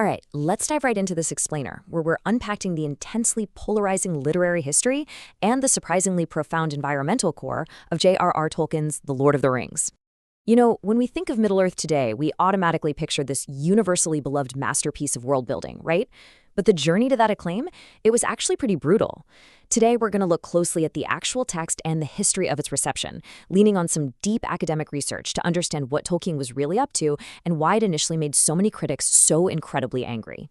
All right, let's dive right into this explainer, where we're unpacking the intensely polarizing literary history and the surprisingly profound environmental core of J.R.R. Tolkien's The Lord of the Rings. You know, when we think of Middle-earth today, we automatically picture this universally beloved masterpiece of world-building, right? But the journey to that acclaim, it was actually pretty brutal. Today, we're going to look closely at the actual text and the history of its reception, leaning on some deep academic research to understand what Tolkien was really up to and why it initially made so many critics so incredibly angry.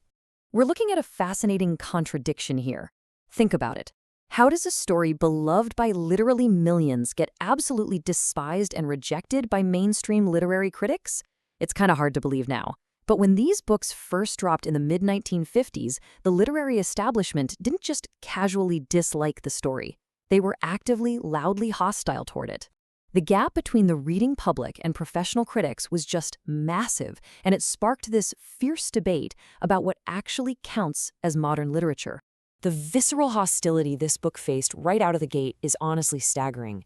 We're looking at a fascinating contradiction here. Think about it. How does a story beloved by literally millions get absolutely despised and rejected by mainstream literary critics? It's kind of hard to believe now. But when these books first dropped in the mid-1950s, the literary establishment didn't just casually dislike the story. They were actively, loudly hostile toward it. The gap between the reading public and professional critics was just massive, and it sparked this fierce debate about what actually counts as modern literature. The visceral hostility this book faced right out of the gate is honestly staggering.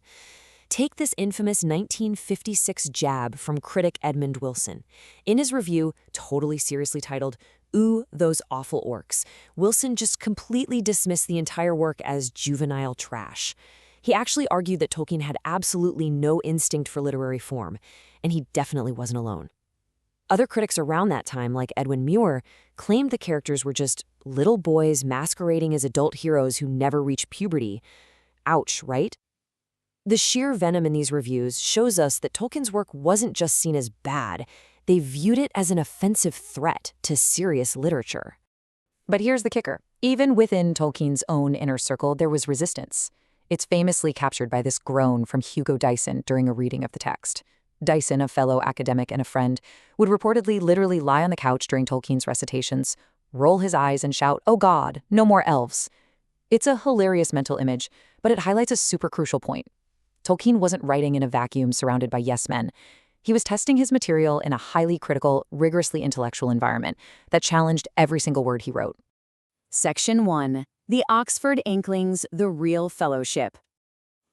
Take this infamous 1956 jab from critic Edmund Wilson. In his review, totally seriously titled, "Ooh, Those Awful Orcs," Wilson just completely dismissed the entire work as juvenile trash. He actually argued that Tolkien had absolutely no instinct for literary form, and he definitely wasn't alone. Other critics around that time, like Edwin Muir, claimed the characters were just little boys masquerading as adult heroes who never reached puberty. Ouch, right? The sheer venom in these reviews shows us that Tolkien's work wasn't just seen as bad, they viewed it as an offensive threat to serious literature. But here's the kicker. Even within Tolkien's own inner circle, there was resistance. It's famously captured by this groan from Hugo Dyson during a reading of the text. Dyson, a fellow academic and a friend, would reportedly literally lie on the couch during Tolkien's recitations, roll his eyes and shout, "Oh God, no more elves." It's a hilarious mental image, but it highlights a super crucial point. Tolkien wasn't writing in a vacuum surrounded by yes-men. He was testing his material in a highly critical, rigorously intellectual environment that challenged every single word he wrote. Section 1. The Oxford Inklings, the Real Fellowship.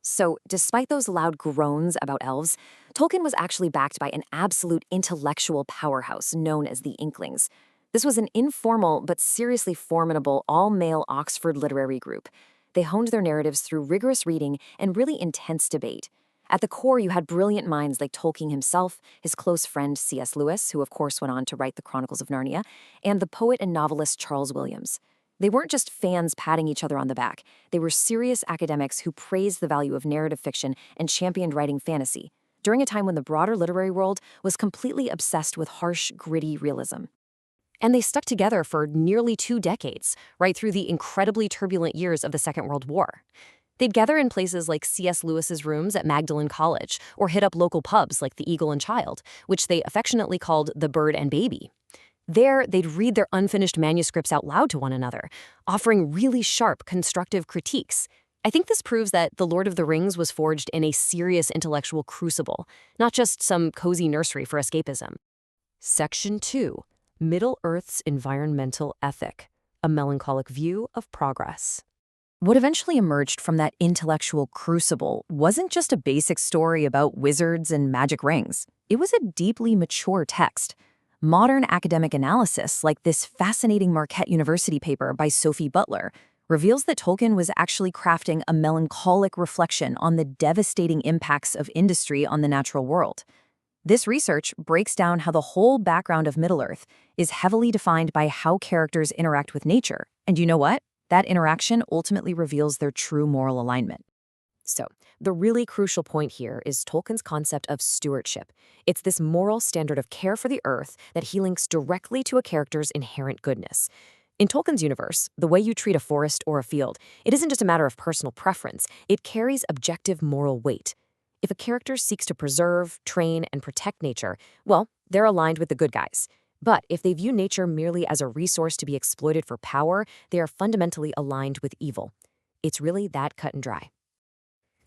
So, despite those loud groans about elves, Tolkien was actually backed by an absolute intellectual powerhouse known as the Inklings. This was an informal but seriously formidable all-male Oxford literary group. They honed their narratives through rigorous reading and really intense debate. At the core, you had brilliant minds like Tolkien himself, his close friend C.S. Lewis, who of course went on to write the Chronicles of Narnia, and the poet and novelist Charles Williams. They weren't just fans patting each other on the back. They were serious academics who praised the value of narrative fiction and championed writing fantasy, during a time when the broader literary world was completely obsessed with harsh, gritty realism. And they stuck together for nearly 2 decades, right through the incredibly turbulent years of the Second World War. They'd gather in places like C.S. Lewis's rooms at Magdalen College, or hit up local pubs like the Eagle and Child, which they affectionately called the Bird and Baby. There, they'd read their unfinished manuscripts out loud to one another, offering really sharp, constructive critiques. I think this proves that The Lord of the Rings was forged in a serious intellectual crucible, not just some cozy nursery for escapism. Section 2. Middle-earth's Environmental Ethic, a Melancholic View of Progress. What eventually emerged from that intellectual crucible wasn't just a basic story about wizards and magic rings. It was a deeply mature text. Modern academic analysis, like this fascinating Marquette University paper by Sophie Butler, reveals that Tolkien was actually crafting a melancholic reflection on the devastating impacts of industry on the natural world. This research breaks down how the whole background of Middle-earth is heavily defined by how characters interact with nature. And you know what? That interaction ultimately reveals their true moral alignment. So, the really crucial point here is Tolkien's concept of stewardship. It's this moral standard of care for the earth that he links directly to a character's inherent goodness. In Tolkien's universe, the way you treat a forest or a field, it isn't just a matter of personal preference, it carries objective moral weight. If a character seeks to preserve, train, and protect nature, well, they're aligned with the good guys. But if they view nature merely as a resource to be exploited for power, they are fundamentally aligned with evil. It's really that cut and dry.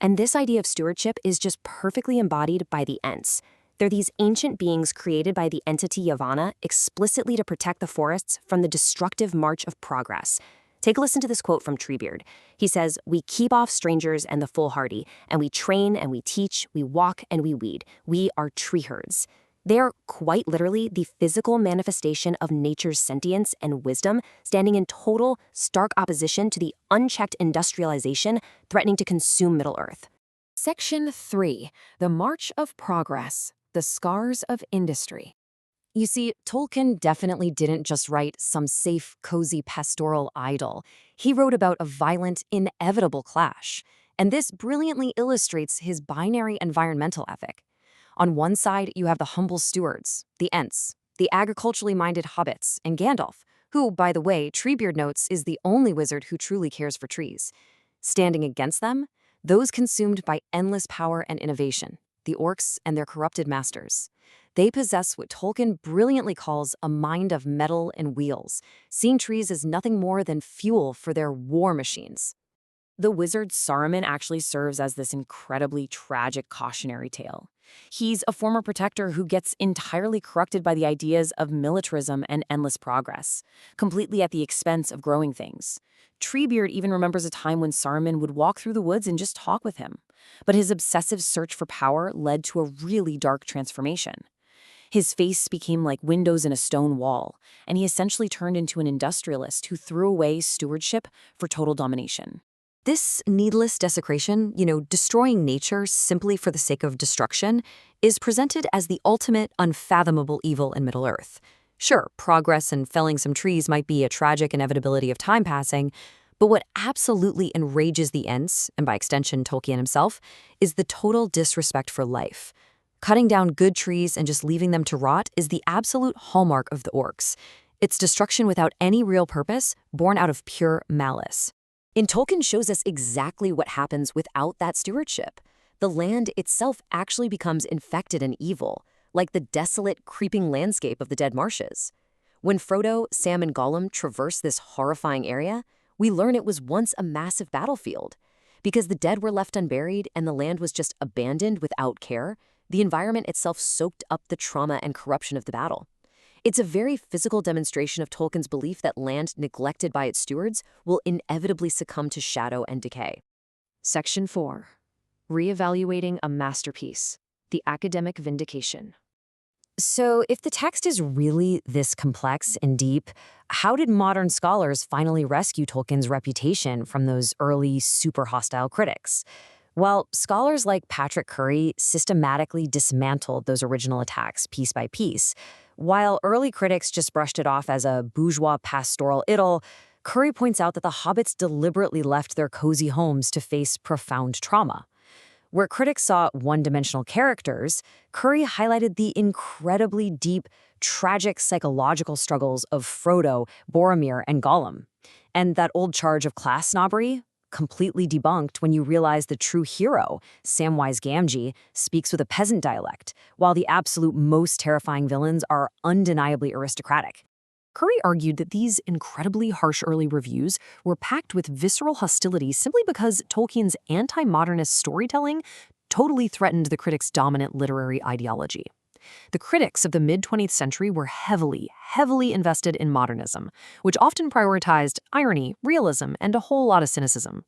And this idea of stewardship is just perfectly embodied by the Ents. They're these ancient beings created by the entity Yavanna explicitly to protect the forests from the destructive march of progress. Take a listen to this quote from Treebeard. He says, "We keep off strangers and the foolhardy, and we train and we teach, we walk and we weed. We are tree herds." They are quite literally the physical manifestation of nature's sentience and wisdom, standing in total, stark opposition to the unchecked industrialization threatening to consume Middle Earth. Section 3. The March of Progress. The Scars of Industry. You see, Tolkien definitely didn't just write some safe, cozy pastoral idyll. He wrote about a violent, inevitable clash. And this brilliantly illustrates his binary environmental ethic. On one side, you have the humble stewards, the Ents, the agriculturally minded hobbits, and Gandalf, who, by the way, Treebeard notes is the only wizard who truly cares for trees. Standing against them, those consumed by endless power and innovation, the orcs and their corrupted masters. They possess what Tolkien brilliantly calls a mind of metal and wheels, seeing trees as nothing more than fuel for their war machines. The wizard Saruman actually serves as this incredibly tragic cautionary tale. He's a former protector who gets entirely corrupted by the ideas of militarism and endless progress, completely at the expense of growing things. Treebeard even remembers a time when Saruman would walk through the woods and just talk with him. But his obsessive search for power led to a really dark transformation. His face became like windows in a stone wall, and he essentially turned into an industrialist who threw away stewardship for total domination. This needless desecration, destroying nature simply for the sake of destruction, is presented as the ultimate unfathomable evil in Middle-earth. Sure, progress and felling some trees might be a tragic inevitability of time passing, but what absolutely enrages the Ents, and by extension Tolkien himself, is the total disrespect for life. Cutting down good trees and just leaving them to rot is the absolute hallmark of the orcs. It's destruction without any real purpose, born out of pure malice. And Tolkien shows us exactly what happens without that stewardship. The land itself actually becomes infected and evil, like the desolate, creeping landscape of the Dead Marshes. When Frodo, Sam, and Gollum traverse this horrifying area, we learn it was once a massive battlefield. Because the dead were left unburied and the land was just abandoned without care, the environment itself soaked up the trauma and corruption of the battle. It's a very physical demonstration of Tolkien's belief that land neglected by its stewards will inevitably succumb to shadow and decay. Section 4. Reevaluating a masterpiece. The academic vindication. So, if the text is really this complex and deep, how did modern scholars finally rescue Tolkien's reputation from those early, super hostile critics? Well, scholars like Patrick Curry systematically dismantled those original attacks piece by piece. While early critics just brushed it off as a bourgeois pastoral idyll, Curry points out that the hobbits deliberately left their cozy homes to face profound trauma. Where critics saw one-dimensional characters, Curry highlighted the incredibly deep, tragic psychological struggles of Frodo, Boromir, and Gollum. And that old charge of class snobbery, completely debunked when you realize the true hero, Samwise Gamgee, speaks with a peasant dialect, while the absolute most terrifying villains are undeniably aristocratic. Curry argued that these incredibly harsh early reviews were packed with visceral hostility simply because Tolkien's anti-modernist storytelling totally threatened the critics' dominant literary ideology. The critics of the mid-20th century were heavily invested in modernism, which often prioritized irony, realism, and a whole lot of cynicism.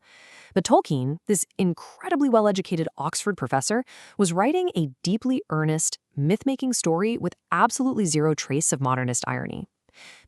But Tolkien, this incredibly well-educated Oxford professor, was writing a deeply earnest, myth-making story with absolutely zero trace of modernist irony.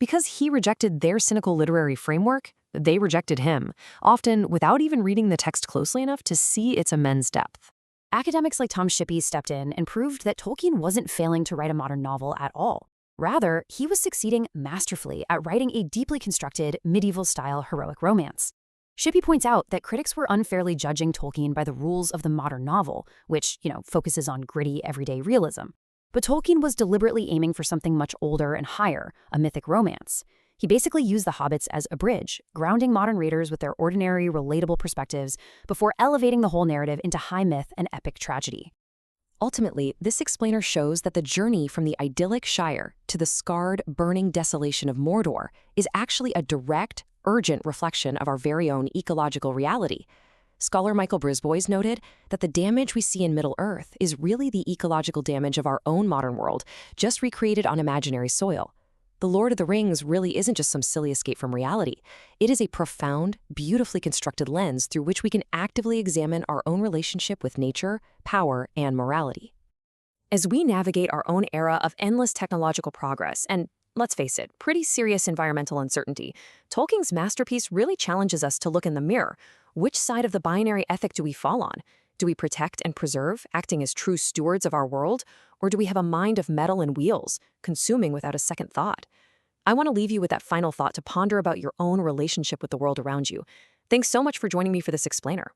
Because he rejected their cynical literary framework, they rejected him, often without even reading the text closely enough to see its immense depth. Academics like Tom Shippey stepped in and proved that Tolkien wasn't failing to write a modern novel at all. Rather, he was succeeding masterfully at writing a deeply constructed, medieval-style heroic romance. Shippey points out that critics were unfairly judging Tolkien by the rules of the modern novel, which, focuses on gritty, everyday realism. But Tolkien was deliberately aiming for something much older and higher, a mythic romance. He basically used the hobbits as a bridge, grounding modern readers with their ordinary, relatable perspectives before elevating the whole narrative into high myth and epic tragedy. Ultimately, this explainer shows that the journey from the idyllic Shire to the scarred, burning desolation of Mordor is actually a direct, urgent reflection of our very own ecological reality. Scholar Michael Brisbois noted that the damage we see in Middle-earth is really the ecological damage of our own modern world, just recreated on imaginary soil. The Lord of the Rings really isn't just some silly escape from reality. It is a profound, beautifully constructed lens through which we can actively examine our own relationship with nature, power, and morality. As we navigate our own era of endless technological progress and, let's face it, pretty serious environmental uncertainty, Tolkien's masterpiece really challenges us to look in the mirror. Which side of the binary ethic do we fall on? Do we protect and preserve, acting as true stewards of our world? Or do we have a mind of metal and wheels, consuming without a second thought? I want to leave you with that final thought to ponder about your own relationship with the world around you. Thanks so much for joining me for this explainer.